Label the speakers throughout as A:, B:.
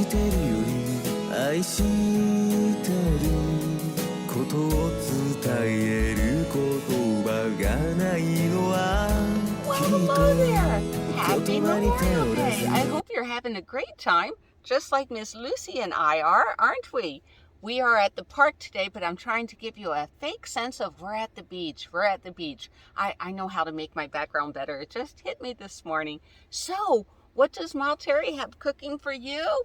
A: してるより愛してることを伝える言葉がないのは
B: Well, hello there. Happy Memorial Day. I hope you're having a great time, just like Miss Lucy and I are, aren't we? We are at the park today, but I'm trying to give you a fake sense of we're at the beach. We're at the beach. I know how to make my background better. It just hit me this morning. So, what does Mild Terry have cooking for you?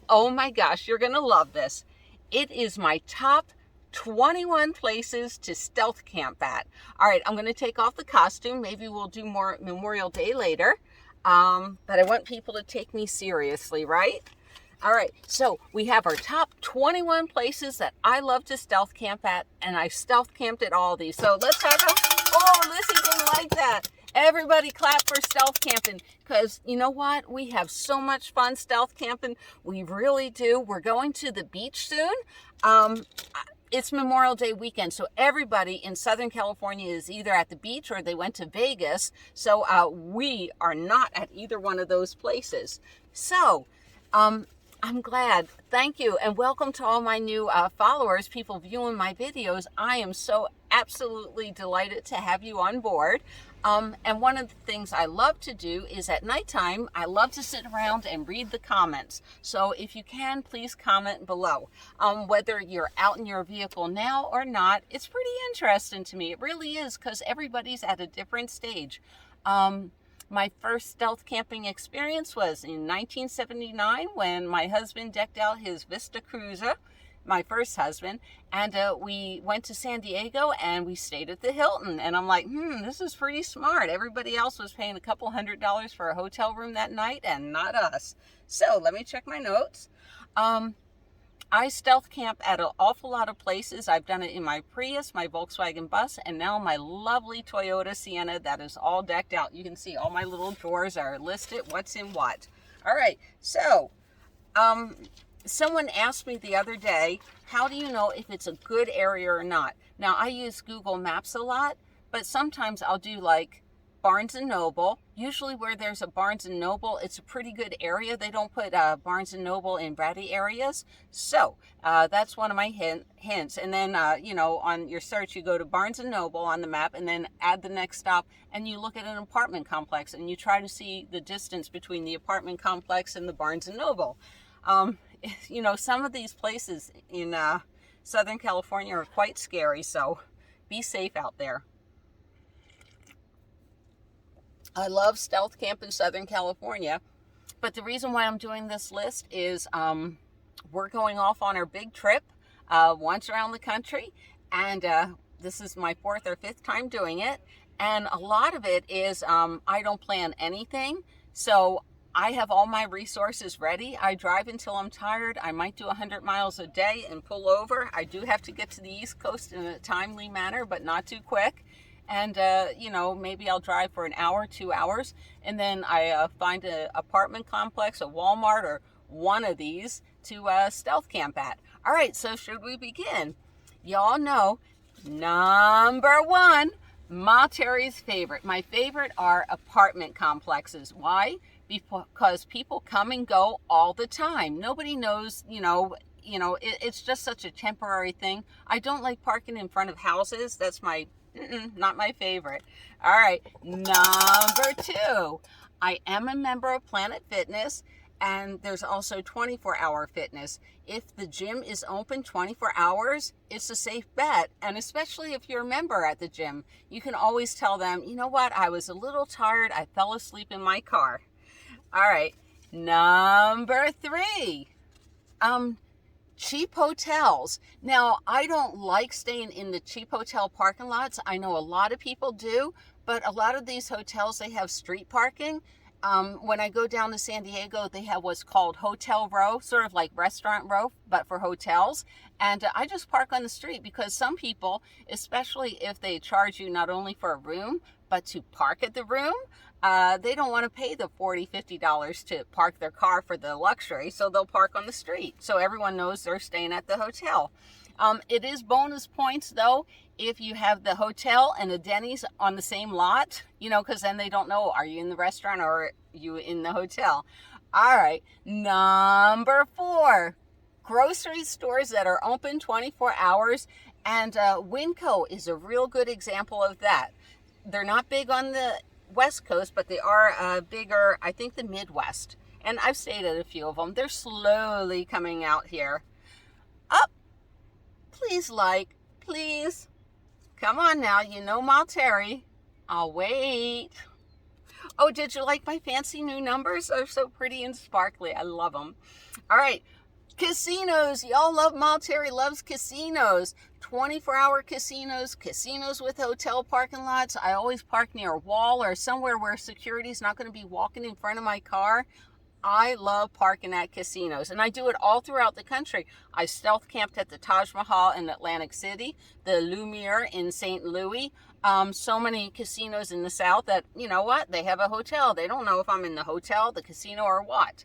B: Oh my gosh, you're going to love this. It is my top 21 places to stealth camp at. All right, I'm going to take off the costume. Maybe we'll do more Memorial Day later. But I want people to take me seriously, right? All right, so we have our top 21 places that I love to stealth camp at, and I stealth camped at all these. So let's have a, oh, Lizzie didn't like that. Everybody clap for stealth camping, because you know what? We have so much fun stealth camping. We really do. We're going to the beach soon. It's Memorial Day weekend, so everybody in Southern California is either at the beach or they went to Vegas. So we are not at either one of those places. So, I'm glad. Thank you. And welcome to all my new followers, people viewing my videos. I am so absolutely delighted to have you on board. And one of the things I love to do is at nighttime, I love to sit around and read the comments. So if you can, please comment below. Whether you're out in your vehicle now or not, it's pretty interesting to me. It really is, because everybody's at a different stage. My first stealth camping experience was in 1979 when my husband decked out his Vista Cruiser, my first husband, and we went to San Diego and we stayed at the Hilton. And I'm like, this is pretty smart. Everybody else was paying a couple $100s for a hotel room that night and not us. So let me check my notes. I stealth camp at an awful lot of places. I've done it in my Prius, my Volkswagen bus, and now my lovely Toyota Sienna that is all decked out. You can see all my little drawers are listed, what's in what. All right, so someone asked me the other day, how do you know if it's a good area or not? Now, I use Google Maps a lot, but sometimes I'll do like Barnes & Noble. Usually where there's a Barnes & Noble, it's a pretty good area. They don't put Barnes & Noble in bratty areas. So that's one of my hints. And then, on your search, you go to Barnes & Noble on the map and then add the next stop and you look at an apartment complex and you try to see the distance between the apartment complex and the Barnes & Noble. Some of these places in Southern California are quite scary, so be safe out there. I love stealth camp in Southern California, but the reason why I'm doing this list is we're going off on our big trip once around the country, and this is my 4th or 5th time doing it, and a lot of it is I don't plan anything, so I have all my resources ready. I drive until I'm tired. I might do 100 miles a day and pull over. I do have to get to the East Coast in a timely manner, but not too quick. And, maybe I'll drive for an hour, 2 hours, and then I find an apartment complex, a Walmart, or one of these to stealth camp at. All right, so should we begin? Y'all know, number 1, Mild Terry's favorite. My favorite are apartment complexes. Why? Because people come and go all the time. Nobody knows, it's just such a temporary thing. I don't like parking in front of houses. That's not my favorite. All right, number 2, I am a member of Planet Fitness, and there's also 24-hour fitness. If the gym is open 24 hours, it's a safe bet, and especially if you're a member at the gym, you can always tell them, you know what, I was a little tired, I fell asleep in my car. All right, number 3, cheap hotels. Now, I don't like staying in the cheap hotel parking lots. I know a lot of people do, but a lot of these hotels, they have street parking. When I go down to San Diego, they have what's called hotel row, sort of like restaurant row, but for hotels. And I just park on the street because some people, especially if they charge you not only for a room, but to park at the room, they don't want to pay the $40, $50 to park their car for the luxury, so they'll park on the street. So everyone knows they're staying at the hotel. It is bonus points, though, if you have the hotel and a Denny's on the same lot, because then they don't know, are you in the restaurant or are you in the hotel? All right, number 4, grocery stores that are open 24 hours. And Winco is a real good example of that. They're not big on the West Coast, but they are bigger, I think, the Midwest. And I've stayed at a few of them. They're slowly coming out here. Up, please like, please. Come on now, you know Terry. I'll wait. Oh, did you like my fancy new numbers? They're so pretty and sparkly. I love them. All right. Casinos. Y'all love Terry loves casinos. 24-hour casinos, casinos with hotel parking lots. I always park near a wall or somewhere where security's not going to be walking in front of my car. I love parking at casinos, and I do it all throughout the country. I stealth camped at the Taj Mahal in Atlantic City, the Lumiere in St. Louis. So many casinos in the South that, you know what, they have a hotel. They don't know if I'm in the hotel, the casino, or what.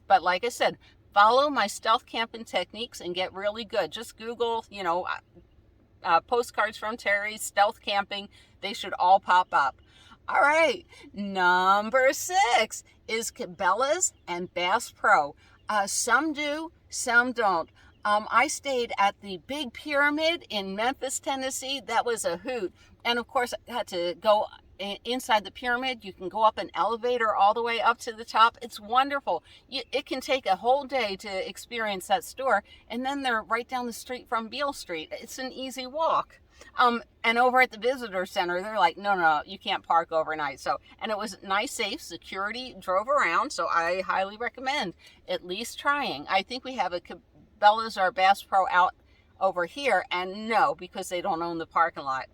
B: But like I said, follow my stealth camping techniques and get really good. Just Google, Postcards from Terry, stealth camping. They should all pop up. All right, number 6 is Cabela's and Bass Pro. Some do, some don't. I stayed at the Big Pyramid in Memphis, Tennessee. That was a hoot. And of course, I had to go inside the pyramid. You can go up an elevator all the way up to the top. It's wonderful. It can take a whole day to experience that store. And then they're right down the street from Beale Street. It's an easy walk. And over at the visitor center, they're like, no, you can't park overnight. And it was nice, safe, security drove around. So I highly recommend at least trying. I think we have a Cabela's or Bass Pro out over here, and no, because they don't own the parking lot.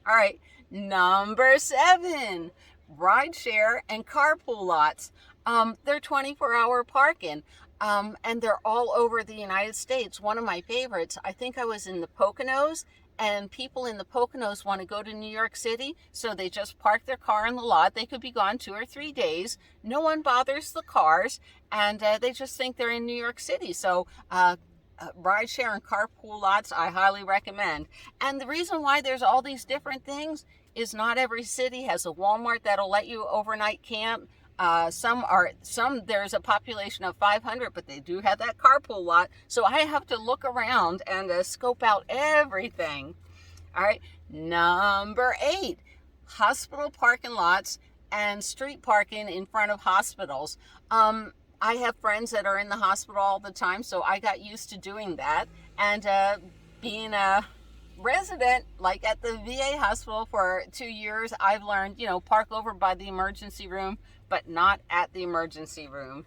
B: All right, number 7, rideshare and carpool lots. They're 24-hour parking. And they're all over the United States. One of my favorites, I think I was in the Poconos, and people in the Poconos want to go to New York City, so they just park their car in the lot. They could be gone 2 or 3 days. No one bothers the cars, and they just think they're in New York City. So rideshare and carpool lots, I highly recommend. And the reason why there's all these different things is not every city has a Walmart that'll let you overnight camp. There's a population of 500, but they do have that carpool lot. So I have to look around and scope out everything. All right. Number 8, hospital parking lots and street parking in front of hospitals. I have friends that are in the hospital all the time, so I got used to doing that. And being a resident, like at the VA hospital for 2 years, I've learned, park over by the emergency room, but not at the emergency room.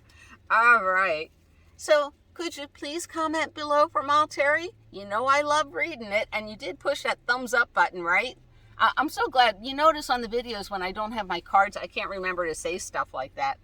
B: All right. So could you please comment below for Terry? You know I love reading it, and you did push that thumbs up button, right? I'm so glad. You notice on the videos when I don't have my cards, I can't remember to say stuff like that.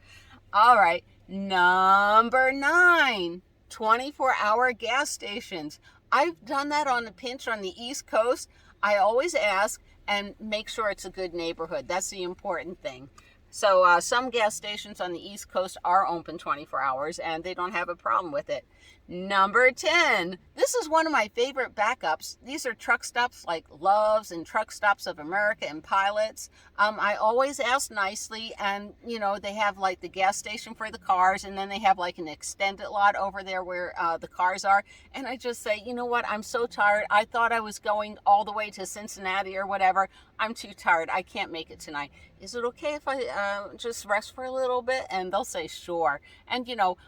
B: All right. Number 9, 24-hour gas stations. I've done that on a pinch on the East Coast. I always ask and make sure it's a good neighborhood. That's the important thing. So some gas stations on the East Coast are open 24 hours, and they don't have a problem with it. Number 10. This is one of my favorite backups. These are truck stops like Love's and Truck Stops of America and Pilots. I always ask nicely, and they have like the gas station for the cars, and then they have like an extended lot over there where the cars are. And I just say, you know what? I'm so tired. I thought I was going all the way to Cincinnati or whatever. I'm too tired. I can't make it tonight. Is it okay if I just rest for a little bit? And they'll say, sure. And,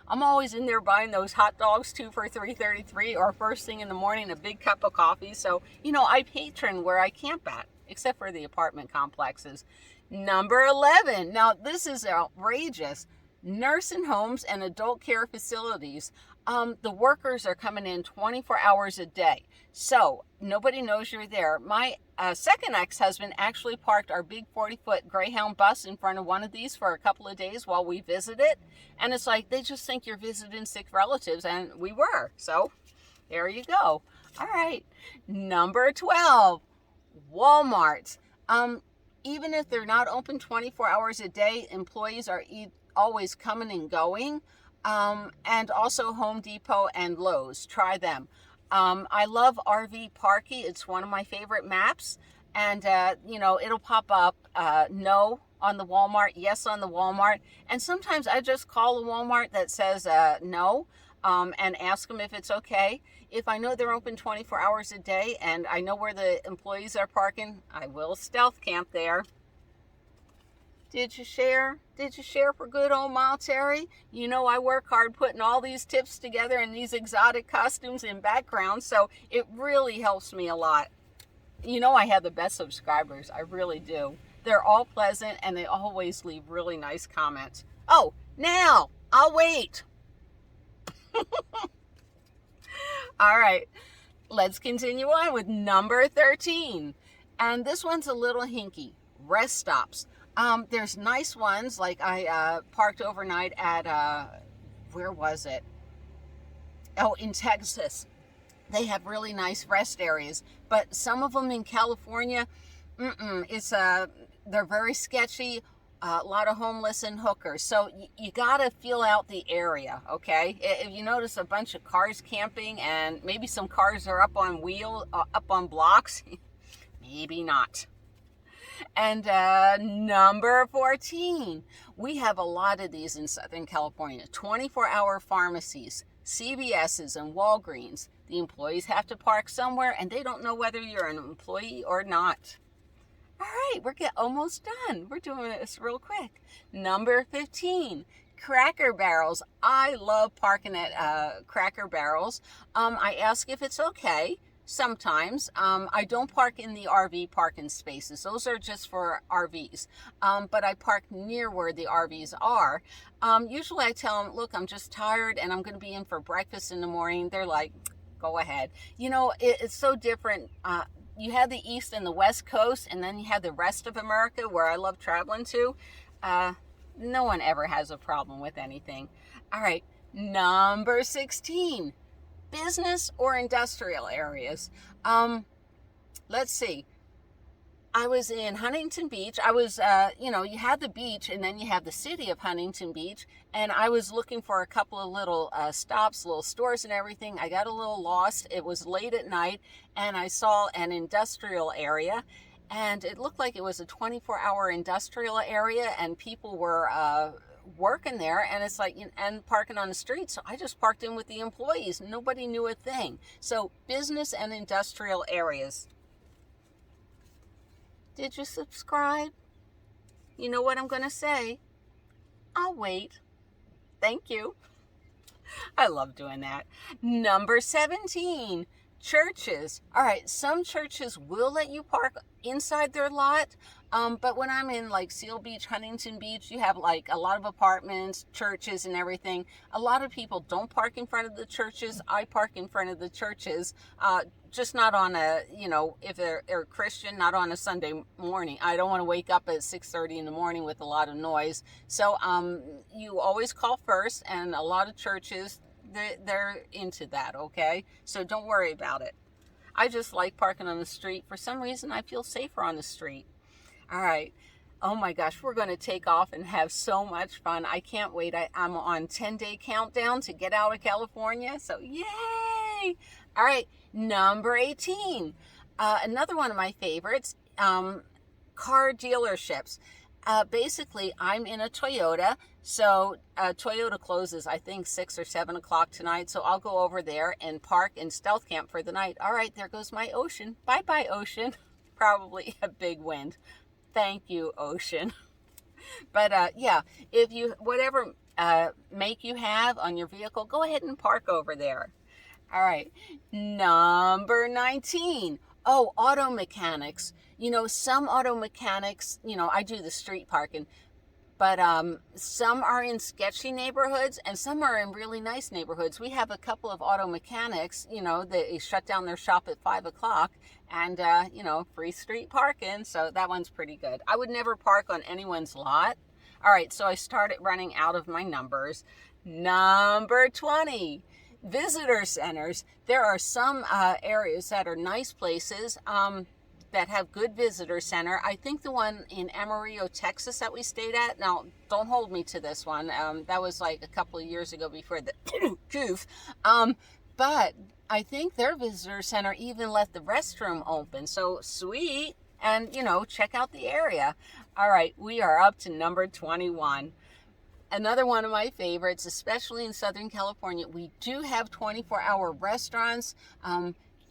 B: I'm always in there buying those hot dogs, 2 for $3.33, or first thing in the morning, a big cup of coffee. So, I patron where I camp at, except for the apartment complexes. Number 11. Now, this is outrageous. Nursing homes and adult care facilities. The workers are coming in 24 hours a day. So nobody knows you're there. My second ex-husband actually parked our big 40-foot Greyhound bus in front of one of these for a couple of days while we visited. And it's like, they just think you're visiting sick relatives, and we were. So there you go. All right. Number 12, Walmarts. Even if they're not open 24 hours a day, employees are always coming and going. And also Home Depot and Lowe's. Try them. I love RV Parky. It's one of my favorite maps. And, it'll pop up no on the Walmart, yes on the Walmart. And sometimes I just call a Walmart that says no, and ask them if it's okay. If I know they're open 24 hours a day and I know where the employees are parking, I will stealth camp there. Did you share? Did you share for good old Ma Terry? You know I work hard putting all these tips together in these exotic costumes and backgrounds, so it really helps me a lot. You know I have the best subscribers. I really do. They're all pleasant and they always leave really nice comments. Oh, now, I'll wait. All right, let's continue on with number 13. And this one's a little hinky. Rest stops. There's nice ones, like I parked overnight at, where was it? Oh, in Texas. They have really nice rest areas, but some of them in California, they're very sketchy. A lot of homeless and hookers. So you got to feel out the area, okay? If you notice a bunch of cars camping and maybe some cars are up on blocks, maybe not. And number 14, we have a lot of these in Southern California. 24-hour pharmacies, CVS's and Walgreens. The employees have to park somewhere and they don't know whether you're an employee or not. All right, we're almost done. We're doing this real quick. Number 15, Cracker Barrels. I love parking at Cracker Barrels. I ask if it's okay. Sometimes. I don't park in the RV parking spaces. Those are just for RVs. But I park near where the RVs are. Usually I tell them, look, I'm just tired and I'm going to be in for breakfast in the morning. They're like, go ahead. You know, it's so different. You have the East and the West Coast, and then you have the rest of America where I love traveling to. No one ever has a problem with anything. All right, number 16, business or industrial areas. Let's see. I was in Huntington Beach. I was, you have the beach and then you have the city of Huntington Beach. And I was looking for a couple of little stops, little stores and everything. I got a little lost. It was late at night and I saw an industrial area. And it looked like it was a 24-hour industrial area and people were working there. And it's like, and parking on the street. So I just parked in with the employees. Nobody knew a thing. So business and industrial areas. Did you subscribe? You know what I'm going to say. I'll wait. Thank you. I love doing that. Number 17, churches. All right, some churches will let you park inside their lot. But when I'm in like Seal Beach, Huntington Beach, you have like a lot of apartments, churches and everything. A lot of people don't park in front of the churches. I park in front of the churches. Just not on a, if they're Christian, not on a Sunday morning. I don't want to wake up at 6:30 in the morning with a lot of noise. So you always call first, and a lot of churches, they're into that, okay? So don't worry about it. I just like parking on the street. For some reason, I feel safer on the street. All right. Oh my gosh, we're going to take off and have so much fun. I can't wait. I'm on 10-day countdown to get out of California. So yay! All right, number 18. Another one of my favorites, car dealerships. Basically, I'm in a Toyota. So Toyota closes, I think, 6 or 7 o'clock tonight. So I'll go over there and park and stealth camp for the night. All right, there goes my ocean. Bye-bye, ocean. Probably a big wind. Thank you, ocean. But yeah, if you, whatever make you have on your vehicle, go ahead and park over there. All right, number 19. Oh, auto mechanics. Some auto mechanics, I do the street parking, but some are in sketchy neighborhoods and some are in really nice neighborhoods. We have a couple of auto mechanics, they shut down their shop at 5 o'clock and, free street parking. So that one's pretty good. I would never park on anyone's lot. All right, so I started running out of my numbers. Number 20. Visitor centers. There are some areas that are nice places that have good visitor center. I think the one in Amarillo, Texas that we stayed at, now don't hold me to this one. That was like a couple of years ago before the goof. But I think their visitor center even let the restroom open. So sweet. And, check out the area. All right, we are up to number 21. Another one of my favorites, especially in Southern California. We do have 24-hour restaurants.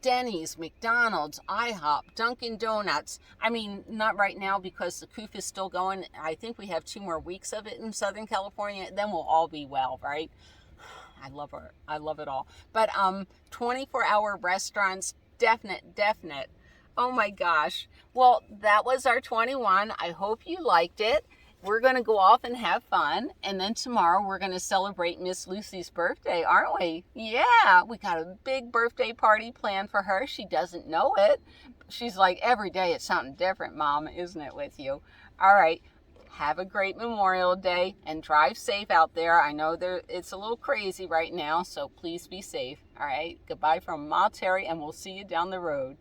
B: Denny's, McDonald's, IHOP, Dunkin' Donuts. I mean, not right now because the COOF is still going. I think we have 2 more weeks of it in Southern California. Then we'll all be well, right? I love it all. But 24-hour restaurants, definite. Oh my gosh. Well, that was our 21. I hope you liked it. We're going to go off and have fun. And then tomorrow we're going to celebrate Miss Lucy's birthday, aren't we? Yeah, we got a big birthday party planned for her. She doesn't know it. She's like, every day it's something different, Mom, isn't it, with you? All right. Have a great Memorial Day and drive safe out there. I know it's a little crazy right now, so please be safe. All right. Goodbye from Ma Terry, and we'll see you down the road.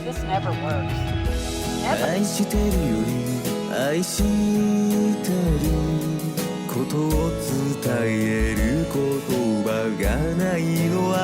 B: This never works. Never.
A: 愛してるより愛してることを伝える言葉がないのは